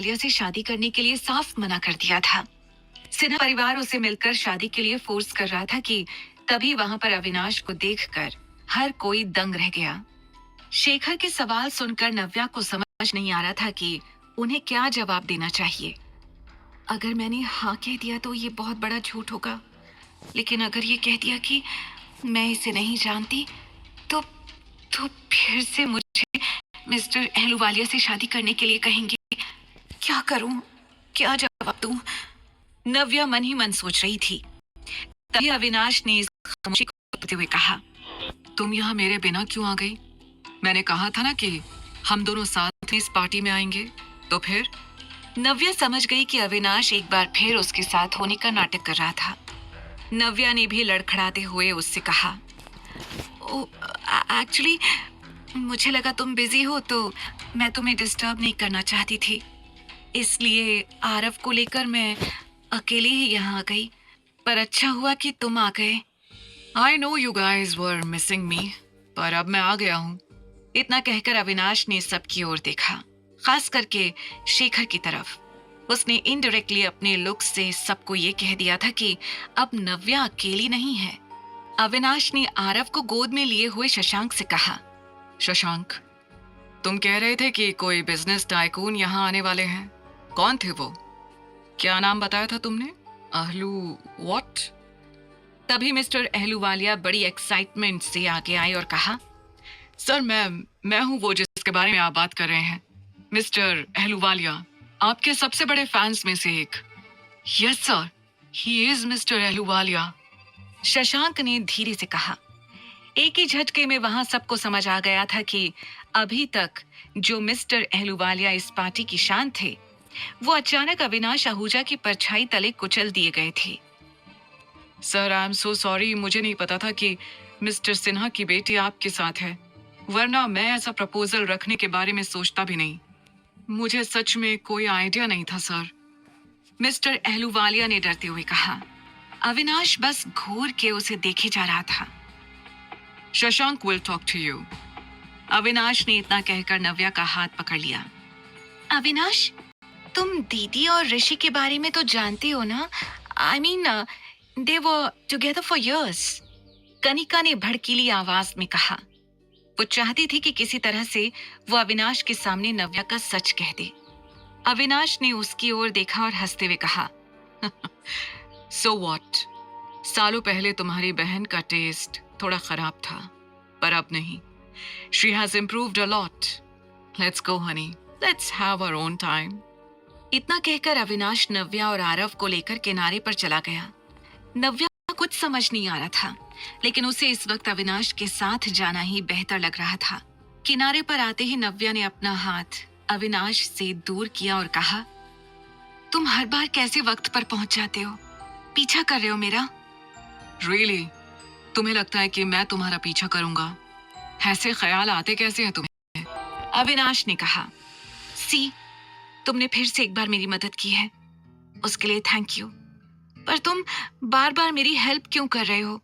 आलिया से शादी करने के लिए साफ मना कर दिया था। सिन्हा परिवार उसे मिलकर शादी के लिए फोर्स कर रहा था कि तभी वहां पर अविनाश को देखकर हर कोई दंग रह गया। शेखर के सवाल सुनकर नव्या को समझ नहीं आ रहा था कि उन्हें क्या जवाब देना चाहिए। अगर मैंने हाँ कह दिया तो ये बहुत बड़ा झूठ होगा, लेकिन अगर ये कह दिया कि मैं इसे नहीं जानती तो फिर से मुझे मिस्टर अहलूवालिया से शादी करने के लिए कहेंगे। क्या करूं, क्या जवाब दूं? नव्या मन ही मन सोच रही थी। तभी अविनाश ने इस खामोशी को तोड़ते हुए कहा, तुम यहाँ मेरे बिना क्यों आ गई? मैंने कहा था ना कि हम दोनों साथ में इस पार्टी में आएंगे। तो फिर? नव्या समझ गई कि अविनाश एक बार फिर उसके साथ होने का नाटक कर रहा था। नव्या ने भी लड़खड़ाते हुए उससे कहा, एक्चुअली मुझे लगा तुम बिजी हो तो मैं तुम्हें डिस्टर्ब नहीं करना चाहती थी, इसलिए आरव को लेकर मैं अकेले ही यहाँ आ गई। पर अच्छा हुआ कि तुम आ गए। I know you guys were missing मी, पर अब मैं आ गया हूँ। इतना कहकर अविनाश ने सबकी ओर देखा, खास करके शेखर की तरफ। उसने इनडायरेक्टली अपने लुक से सबको ये कह दिया था कि अब नव्या अकेली नहीं है। अविनाश ने आरव को गोद में लिए हुए शशांक से कहा, शशांक, तुम कह रहे थे कि कोई बिजनेस टाइकून यहाँ आने वाले हैं। कौन थे वो? क्या नाम बताया था तुमने? अहलू व्हाट? तभी मिस्टर अहलूवालिया बड़ी एक्साइटमेंट से आगे आए और कहा, सर मैं हूँ वो जिसके बारे में आप बात कर रहे हैं। मिस्टर अहलूवालिया, आपके सबसे बड़े फैंस में से एक। Yes sir, he is mister Ahluwalia, Shashank ने धीरे से कहा। एक ही झटके में वहां सबको समझ आ गया था कि अभी तक जो मिस्टर अहलूवालिया इस पार्टी की शान थे, वो अचानक अविनाश आहूजा की परछाई तले कुचल दिए गए थे। Sir I am so sorry, मुझे नहीं पता था कि मिस्टर सिन्हा की बेटी आपके साथ है, वरना मैं ऐसा प्रपोजल रखने के बारे में सोचता भी नहीं। मुझे सच में कोई आइडिया नहीं था सर, मिस्टर अहलूवालिया ने डरते हुए कहा। अविनाश बस घूर के उसे देखे जा रहा था। Shashank will talk to you, Avinash ने इतना कहकर नव्या का हाथ पकड़ लिया। अविनाश, तुम दीदी और ऋषि के बारे में तो जानते हो ना? I mean they were together for years, Kanika ने भड़कीली आवाज में कहा। वो चाहती थी कि किसी तरह से वो अविनाश के सामने नव्या का सच कह दे। अविनाश ने उसकी ओर देखा और हंसते हुए कहा, सो व्हाट, सालों पहले तुम्हारी बहन का टेस्ट थोड़ा खराब था, पर अब नहीं। She has improved a lot. Let's go honey, let's have our own time. इतना कहकर अविनाश नव्या और आरव को लेकर किनारे पर चला गया। नव्या को कुछ समझ नहीं आ रहा था, लेकिन उसे इस वक्त अविनाश के साथ जाना ही बेहतर लग रहा था। किनारे पर आते ही नव्या ने अपना हाथ अविनाश से दूर किया और कहा, तुम हर बार कैसे वक्त पर पहुंच जाते हो? पीछा कर रहे हो मेरा? रियली? तुम्हें लगता है कि मैं तुम्हारा पीछा करूंगा? ऐसे ख्याल आते कैसे हैं तुम्हें? अविनाश ने कहा, सी, तुमने फिर से एक बार मेरी मदद की है, उसके लिए थैंक यू। पर तुम बार बार मेरी हेल्प क्यों कर रहे हो?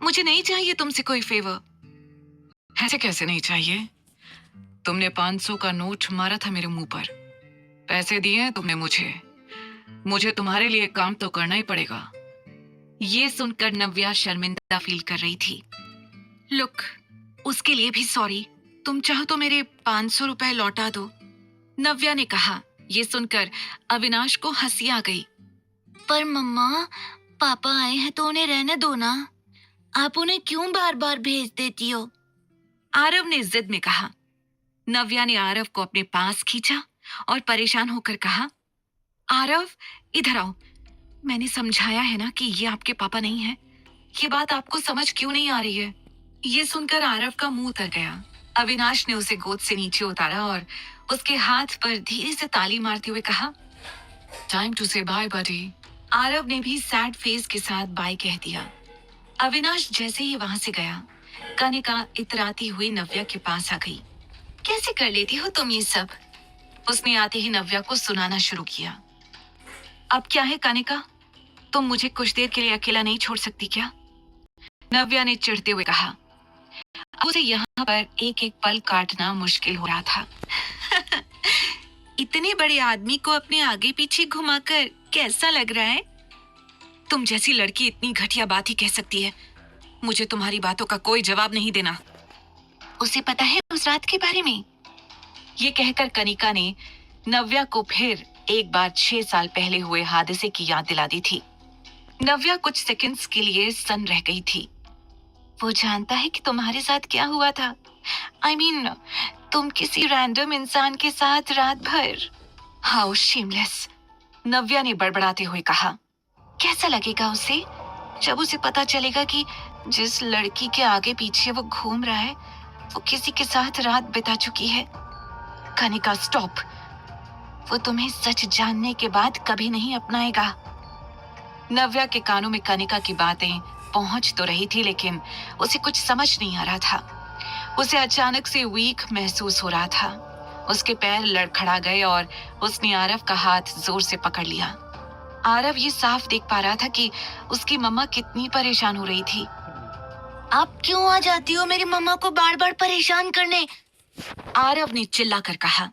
मुझे नहीं चाहिए तुमसे कोई फेवर। ऐसे कैसे नहीं चाहिए? तुमने 500 का नोट मारा था मेरे मुंह पर, पैसे दिए हैं तुमने मुझे तुम्हारे लिए काम तो करना ही पड़ेगा। ये सुनकर नव्या शर्मिंदा फील कर रही थी। लुक, उसके लिए भी सॉरी, तुम चाहो तो मेरे 500 रुपए लौटा दो, नव्या ने कहा। ये सुनकर अविनाश को हंसी आ गई। पर मम्मा, पापा आए हैं तो उन्हें रहने दो ना, आप उन्हें क्यों बार बार भेज देती हो? आरव ने जिद में कहा। नव्या ने आरव को अपने पास खींचा और परेशान होकर कहा, आरव इधर आओ, मैंने समझाया है ना कि ये आपके पापा नहीं है, ये बात आपको समझ क्यों नहीं आ रही है? ये सुनकर आरव का मुंह उतर गया। अविनाश ने उसे गोद से नीचे उतारा और उसके हाथ पर धीरे से ताली मारते हुए कहा, टाइम टू से बाय बडी। आरव ने भी सैड फेस के साथ बाय कह दिया। अविनाश जैसे ही वहां से गया, कनिका इतराती हुई नव्या के पास आ गई। कैसे कर लेती हो तुम ये सब? उसने आते ही नव्या को सुनाना शुरू किया। अब क्या है कनिका, तुम मुझे कुछ देर के लिए अकेला नहीं छोड़ सकती क्या? नव्या ने चिढ़ते हुए कहा। उसे यहाँ पर एक एक पल काटना मुश्किल हो रहा था। इतने बड़े आदमी को अपने आगे पीछे घुमाकर कैसा लग रहा है? तुम जैसी लड़की इतनी घटिया बात ही कह सकती है। मुझे तुम्हारी बातों का कोई जवाब नहीं देना। उसे पता है उस रात के बारे में? ये कहकर कनिका ने नव्या को फिर एक बार 6 साल पहले हुए हादसे की याद दिला दी थी। नव्या कुछ सेकंड्स के लिए सन्न रह गई थी। वो जानता है कि तुम्हारे साथ क्या हुआ था? आई मीन, तुम किसी रैंडम इंसान के साथ रात भर। हाउ शेमलेस, नव्या ने बड़बड़ाते हुए कहा। कैसा लगेगा उसे जब उसे पता चलेगा कि जिस लड़की के आगे पीछे वो घूम रहा है वो किसी के साथ रात बिता चुकी है। कनिका स्टॉप, वो तुम्हें सच जानने के बाद कभी नहीं अपनाएगा। नव्या के कानों में कनिका की बातें पहुंच तो रही थी, लेकिन उसे कुछ समझ नहीं आ रहा था। उसे अचानक से वीक महसूस हो रहा था। उसके पैर लड़खड़ा गए और उसने आरव का हाथ जोर से पकड़ लिया। आरव ये साफ देख पा रहा था कि उसकी मम्मा कितनी परेशान हो रही थी। आप क्यों आ जाती हो मेरी मम्मा को बार बार परेशान करने? आरव ने चिल्लाकर कहा।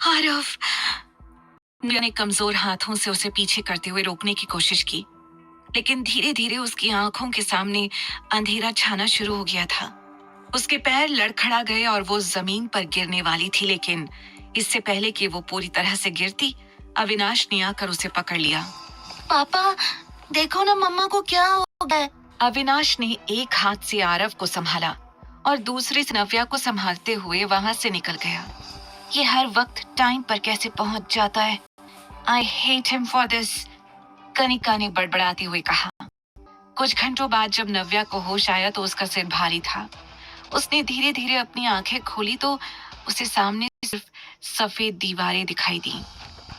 आरव, नव्या ने कमजोर हाथों से उसे पीछे करते हुए रोकने की कोशिश की, लेकिन धीरे धीरे उसकी आंखों के सामने अंधेरा छाना शुरू हो गया था। उसके पैर लड़खड़ा गए और वो जमीन पर गिरने वाली थी, लेकिन इससे पहले कि वो पूरी तरह से गिरती, अविनाश ने आकर उसे पकड़ लिया। पापा, देखो ना मम्मा को क्या हो गया। अविनाश ने एक हाथ से आरव को संभाला और दूसरे से नव्या को संभालते हुए वहां से निकल गया। ये हर वक्त टाइम पर कैसे पहुंच जाता है? I hate him for this, Kanika ने बड़बड़ाते हुए कहा। कुछ घंटों बाद जब नव्या को होश आया तो उसका सिर भारी था। उसने धीरे धीरे अपनी आंखें खोली तो उसे सामने सिर्फ सफेद दीवारें दिखाई दी।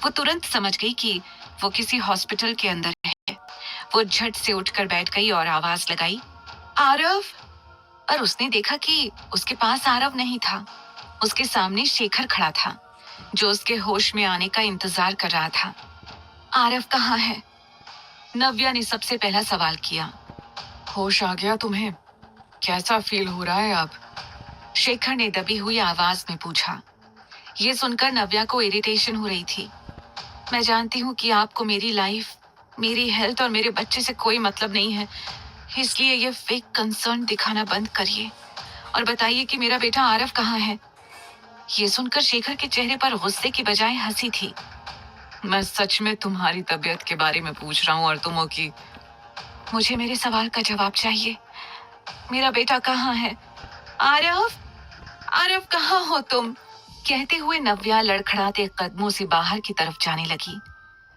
वो तुरंत समझ गई कि वो किसी हॉस्पिटल के अंदर है। वो झट से उठकर बैठ गई और आवाज लगाई, आरव। और उसने देखा कि उसके पास आरव नहीं था। उसके सामने शेखर खड़ा था, जो उसके होश में आने का इंतजार कर रहा था। आरव कहाँ है? नव्या ने सबसे पहला सवाल किया। होश आ गया तुम्हें? कैसा फील हो रहा है अब? शेखर ने दबी हुई आवाज में पूछा। ये सुनकर नव्या को इरिटेशन हो रही थी। मैं जानती हूँ कि आपको मेरी लाइफ, मेरी हेल्थ और मेरे बच्चे से कोई मतलब नहीं है, इसलिए ये फेक कंसर्न दिखाना बंद करिए और बताइए कि मेरा बेटा आरव कहाँ है। ये सुनकर शेखर के चेहरे पर गुस्से की बजाय हंसी थी। मैं सच में तुम्हारी तबीयत के बारे में पूछ रहा हूँ और तुम हो कि मुझे मेरे सवाल का जवाब चाहिए। मेरा बेटा कहाँ है? आरव, आरव कहाँ हो तुम? कहते हुए नव्या लड़खड़ाते कदमों से बाहर की तरफ जाने लगी,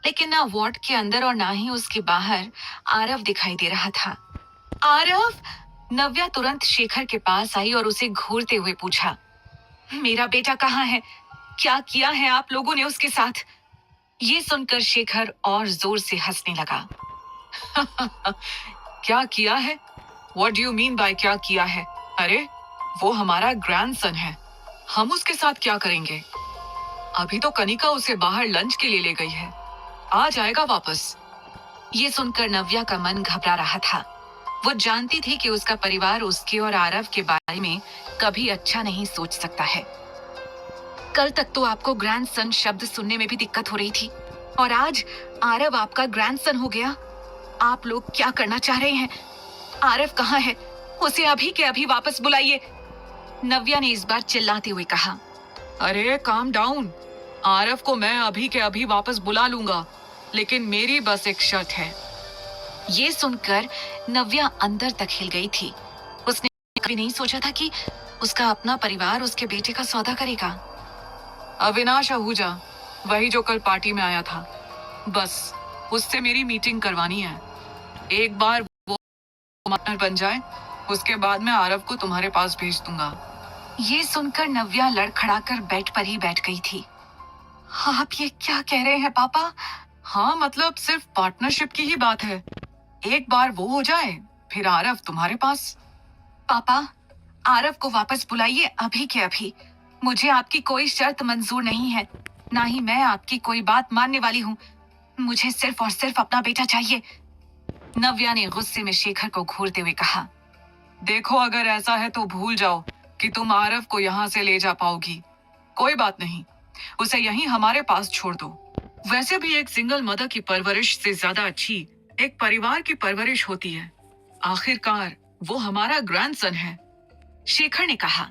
लेकिन ना वार्ड के अंदर और ना ही उसके बाहर आरव दिखाई दे रहा था। आरव! नव्या तुरंत शेखर के पास आई और उसे घूरते हुए पूछा, मेरा बेटा कहाँ है? क्या किया है आप लोगों ने उसके साथ? ये सुनकर शेखर और जोर से हंसने लगा। क्या किया है? What do you mean by क्या किया है? अरे, वो हमारा ग्रैंडसन है, हम उसके साथ क्या करेंगे? अभी तो कनिका उसे बाहर लंच के लिए ले गई है, आ जाएगा वापस। ये सुनकर नव्या का मन घबरा रहा था। वो जानती थी कि उसका परिवार उसके और आरव के बारे में कभी अच्छा नहीं सोच सकता है। कल तक तो आपको ग्रैंडसन शब्द सुनने में भी दिक्कत हो रही थी, और आज आरव आपका ग्रैंडसन हो गया। आप लोग क्या करना चाह रहे हैं? आरव कहाँ है? उसे अभी के अभी वापस बुलाइए, नव्या ने इस बार चिल्लाते हुए कहा। अरे काम डाउन, आरव को मैं अभी के अभी वापस बुला लूंगा, लेकिन मेरी बस एक शर्त है। ये सुनकर नव्या अंदर तक हिल गई थी। उसने कभी नहीं सोचा था कि उसका अपना परिवार उसके बेटे का सौदा करेगा। अविनाश आहूजा, वही जो कल पार्टी में आया था, बस उससे मेरी मीटिंग करवानी है। एक बार वो पार्टनर बन जाए, उसके बाद मैं आरव को तुम्हारे पास भेज दूंगा। ये सुनकर नव्या लड़खड़ाकर बेड पर ही बैठ गई थी। आप ये क्या कह रहे हैं पापा? हाँ, मतलब सिर्फ पार्टनरशिप की ही बात है। एक बार वो हो जाए, फिर आरव तुम्हारे पास। पापा, आरव को वापस बुलाइए अभी के अभी। मुझे आपकी कोई शर्त मंजूर नहीं है, ना ही मैं आपकी कोई बात मानने वाली हूँ। मुझे सिर्फ और सिर्फ अपना बेटा चाहिए, नव्या ने गुस्से में शेखर को घूरते हुए कहा। देखो, अगर ऐसा है तो भूल जाओ कि तुम आरव को यहाँ से ले जा पाओगी। कोई बात नहीं, उसे यहीं हमारे पास छोड़ दो। वैसे भी एक सिंगल मदर की परवरिश से ज्यादा अच्छी एक परिवार की परवरिश होती है। आखिरकार वो हमारा ग्रैंडसन है। शेखर ने कहा।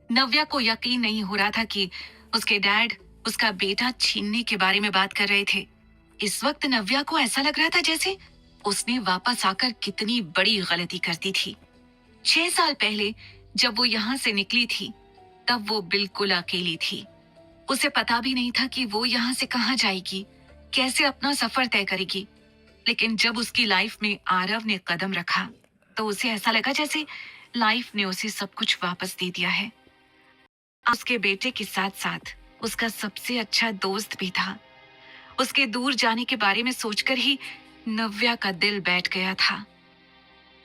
नव्या को यकीन नहीं हो रहा था कि उसके डैड उसका बेटा छीनने के बारे में बात कर रहे थे। इस वक्त नव्या को ऐसा लग रहा था जैसे उसने वापस आकर कितनी बड़ी गलती कर दी थी। 6 साल पहले जब वो यहाँ से निकली थी तब वो बिल्कुल अकेली थी। उसे पता भी नहीं था कि वो यहाँ से कहाँ जाएगी, कैसे अपना सफर तय करेगी। लेकिन जब उसकी लाइफ में आरव ने कदम रखा तो उसे ऐसा लगा जैसे लाइफ ने उसे सब कुछ वापस दे दिया है। उसके बेटे के साथ साथ उसका सबसे अच्छा दोस्त भी था। उसके दूर जाने के बारे में सोचकर ही नव्या का दिल बैठ गया था।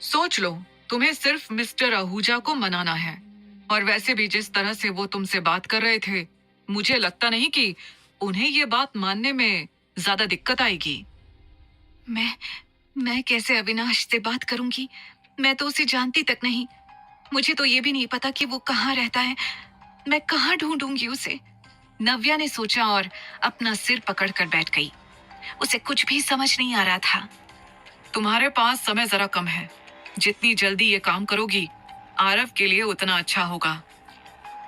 सोच लो, तुम्हें सिर्फ मिस्टर आहूजा को मनाना है। और वैसे भी जिस तरह से वो तुमसे बात कर रहे थे, मुझे लगता नहीं कि उन्हें ये बात मानने में ज्यादा दिक्कत आएगी। मैं कैसे अविनाश से बात करूंगी? मैं तो उसे जानती तक नहीं। मुझे तो ये भी नहीं पता कि वो कहाँ रहता है। मैं कहाँ ढूंढूंगी उसे? नव्या ने सोचा और अपना सिर पकड़कर बैठ गई। उसे कुछ भी समझ नहीं आ रहा था। तुम्हारे पास समय जरा कम है। जितनी जल्दी ये काम करोगी, आरव के लिए उतना अच्छा होगा।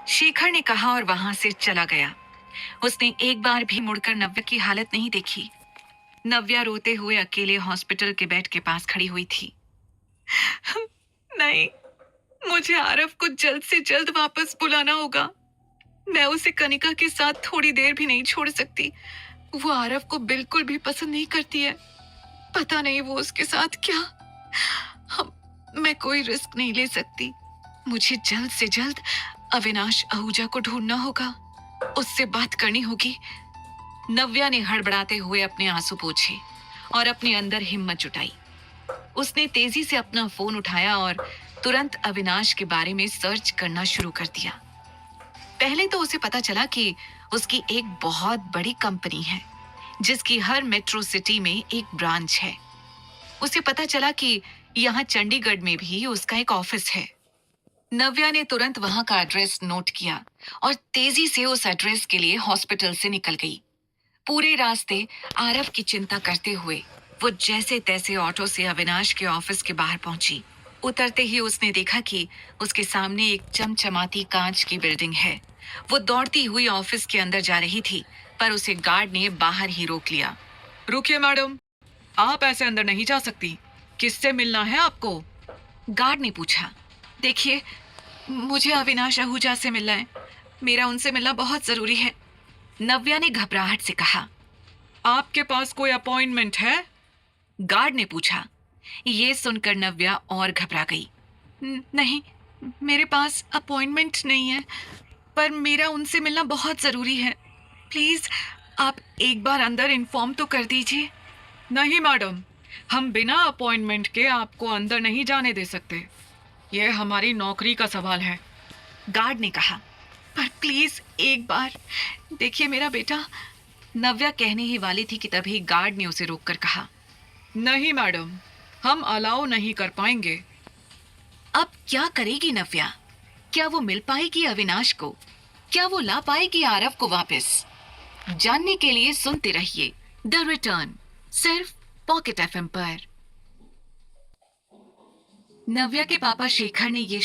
शेखर ने कहा और वहां से चला गया। उसने एक बार भी मुड़कर नव्या की हालत नहीं देखी। नव्या रोते हुए अकेले हॉस्पिटल के बेड के पास खड़ी हुई थी। नहीं, मुझे आरव को जल्द से जल्द वापस बुलाना होगा। मैं उसे कनिका के साथ थोड़ी देर भी नहीं छोड़ सकती। वो आरव को बिल्कुल भी पसंद नहीं करती है। पता नहीं वो उसके साथ क्या। मैं कोई रिस्क नहीं ले सकती। मुझे जल्द से जल्द अविनाश आहूजा को ढूंढना होगा, उससे बात करनी होगी। नव्या ने हड़बड़ाते हुए अपने आंसू पोंछे और अपने अंदर हिम्मत जुटाई। उसने तेजी से अपना फोन उठाया और तुरंत अविनाश के बारे में सर्च करना शुरू कर दिया। पहले तो उसे पता चला कि उसकी एक बहुत बड़ी कंपनी है जिसकी हर मेट्रो सिटी में एक ब्रांच है। उसे पता चला कि यहाँ चंडीगढ़ में भी उसका एक ऑफिस है। नव्या ने तुरंत वहां का एड्रेस नोट किया और तेजी से उस एड्रेस के लिए हॉस्पिटल से निकल गई। पूरे रास्ते आरव की चिंता करते हुए वो जैसे तैसे ऑटो से अविनाश के ऑफिस के बाहर पहुंची। उतरते ही उसने देखा कि उसके सामने एक चमचमाती कांच की बिल्डिंग है। वो दौड़ती हुई ऑफिस के अंदर जा रही थी, पर उसे गार्ड ने बाहर ही रोक लिया। रुकिए मैडम, आप ऐसे अंदर नहीं जा सकती। किससे मिलना है आपको? गार्ड ने पूछा। देखिए, मुझे अविनाश आहूजा से मिलना है। मेरा उनसे मिलना बहुत जरूरी है, नव्या ने घबराहट से कहा। आपके पास कोई अपॉइंटमेंट है? गार्ड ने पूछा। ये सुनकर नव्या और घबरा गई। नहीं, मेरे पास अपॉइंटमेंट नहीं है, पर मेरा उनसे मिलना बहुत जरूरी है। प्लीज आप एक बार अंदर इन्फॉर्म तो कर दीजिए। नहीं मैडम, हम बिना अपॉइंटमेंट के आपको अंदर नहीं जाने दे सकते। यह हमारी नौकरी का सवाल है, गार्ड ने कहा। पर प्लीज एक बार देखिए मेरा बेटा। नव्या कहने ही वाली थी कि तभी गार्ड ने उसे रोककर कहा। नहीं मैडम, हम अलाउ नहीं कर पाएंगे। अब क्या करेगी नव्या? क्या वो मिल पाएगी अविनाश को? क्या वो ला पाएगी आरव को वापस? जानने के लिए सुनते रहिए द रिटर्न, सिर्फ पॉकेट एफएम पर। नव्या के पापा शेखर ने ये